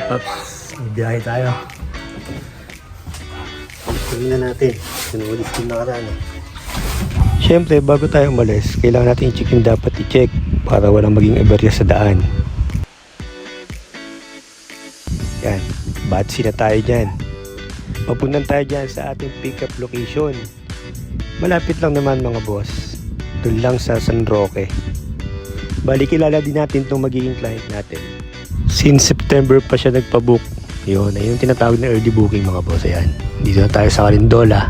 Ops, biyahe tayo. Tingnan na natin. Sinulis din nakaraan eh. Siyempre, bago tayo umalis, kailangan natin i-check yung dapat i-check para walang maging aberya sa daan. Yan, batsi na tayo dyan. Papuntan tayo dyan sa ating pick-up location. Malapit lang naman mga boss. Doon lang sa San Roque. Bali, kilala din natin itong magiging client natin. Since September pa siya nagpa-book. Yun, ayun yung tinatawag na early booking mga boss. Ayan, dito na tayo sa Carindola.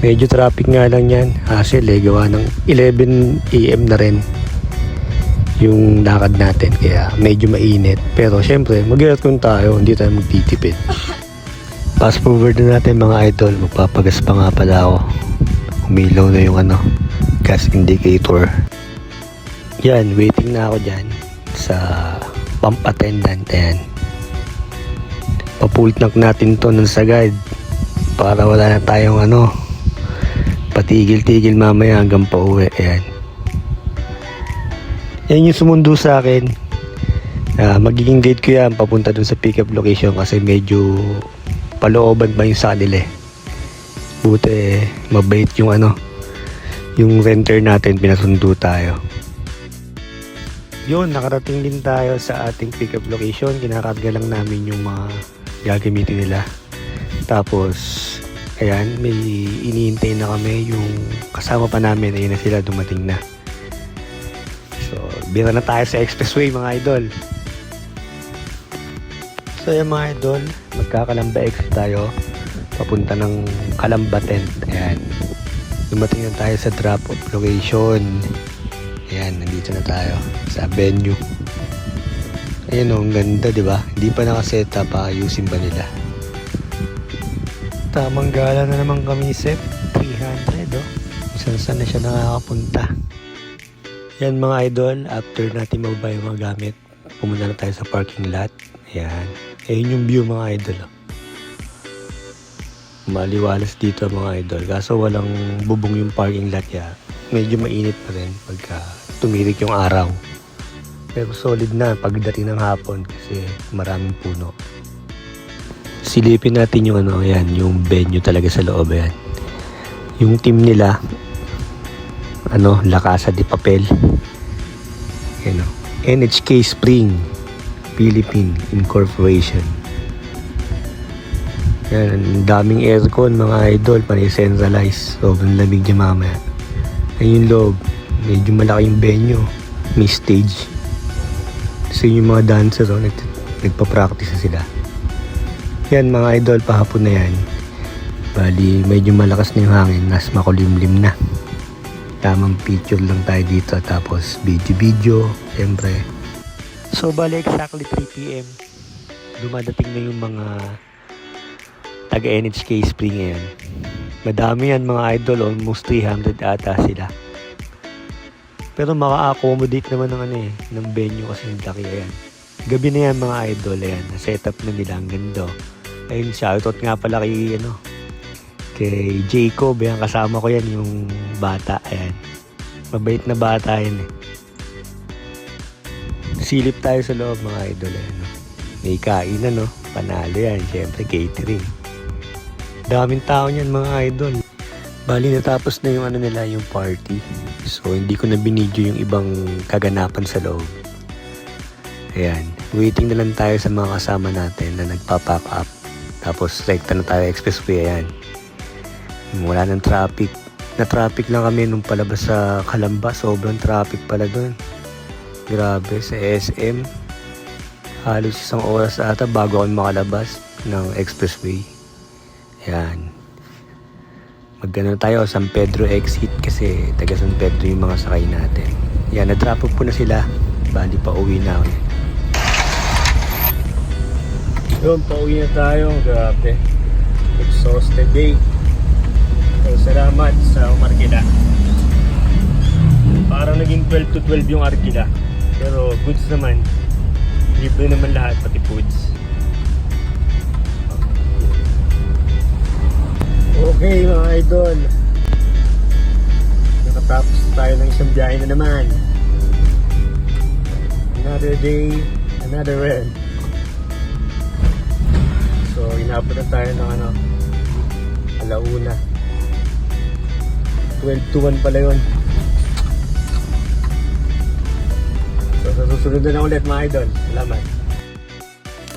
Medyo traffic nga lang yan. Hassle gawa ng 11 AM na rin yung lakad natin. Kaya medyo mainit. Pero syempre, mag-aircon tayo. Hindi tayo magtitipid. Fast forward na natin mga idol. Magpapagas pa nga pala ako. Umilaw na yung gas indicator. Yan, waiting na ako dyan sa pump attendant. Ayan. Papultnak natin to ng sagad para wala na tayong patigil-tigil mamaya hanggang pauwi. Ayan. Yan yung sumundo sa akin. Magiging gate ko yan papunta dun sa pick-up location kasi medyo palooban pa yung sa kanila eh. Buti mabait yung yung renter natin, pinasundo tayo. Yun, nakarating din tayo sa ating pick-up location. Kinakarga lang namin yung mga gagamitin nila. Tapos ayan, may iniintay na kami yung kasama pa namin. Ayun na sila, dumating na. So, bira na tayo sa expressway mga idol. So ayan mga idol, magkakalamba exit tayo papunta ng Calamba Tent. Ayan, dumating na tayo sa drop off location. Ayan, nandito na tayo sa venue. Ayan o, ang ganda diba? Hindi pa nakaset up, ayusin pa nila. Tamang gala na naman kami set 300 oh. Saan na siya nakakapunta. Yan mga idol, after natin mababa yung mga gamit, pumunta na tayo sa parking lot. Ayan, ayun yung view mga idol oh. Maliwalas dito mga idol, kaso walang bubong yung parking lot ya. Medyo mainit pa rin pagka tumirik yung araw. Pero solid na pagdating ng hapon kasi maraming puno. Silipin natin yung ayan, yung venue talaga sa loob. Ayan. Yung team nila, La Casa de Papel. Ayan, NHK Spring Philippine Incorporation. Ayan, ang daming aircon mga idol, panay centralized. Sobrang lamig niya mamaya. Ayan yung loob, medyo malaki yung venue. May stage. So yung mga dancer nagpa-practice na sila. Yan mga idol, pahapon na yan. Bali, medyo malakas na yung hangin. Nas makulimlim na. Tamang picture lang tayo dito. Tapos video, siyempre. So bali, exactly 3 PM. Dumadating na yung mga taga NHK Spring ngayon. Madami yan mga idol. Almost 300 ata sila. Pero maka-accommodate naman ng venue kasi yung laki. Ayan. Gabi na yan mga idol. Ayan, set-up na nila. Ang ganda. Ayun, shoutout nga pala kay Jacob. Ayan, kasama ko yan, yung bata. Ayan. Mabait na bata yan eh. Silip tayo sa loob mga idol. Ayan, may kainan panalo yan. Siyempre catering. Daming tao niyan mga idol. Bali natapos na yung nila, yung party. So hindi ko na binidyo yung ibang kaganapan sa loob. Ayan, waiting na lang tayo sa mga kasama natin na nagpa-pack up. Tapos rekta na tayo expressway. Ayan, wala ng traffic. Na-traffic lang kami nung palabas sa Calamba. Sobrang traffic pala doon. Grabe, sa SM. Halos 1 oras ata bago kami makalabas ng expressway. Ayan. Magano tayo, San Pedro exit kasi taga San Pedro yung mga sakay natin. Yan, na-drop off po na sila. Bali, pauwi na ako. Yun, pauwi na tayo. Grabe. Exhausted day. So, salamat sa Markila. Parang naging 12 to 12 yung Arkila. Pero goods naman. Libre naman lahat, pati foods. Okay mga idol, nakatapos tayo ng isang biyahe na naman. Another day, another rent. inabot na tayo ng alauna. 12 to 1 pala yun. So, sa susunod na ulit mga idol. Salamat.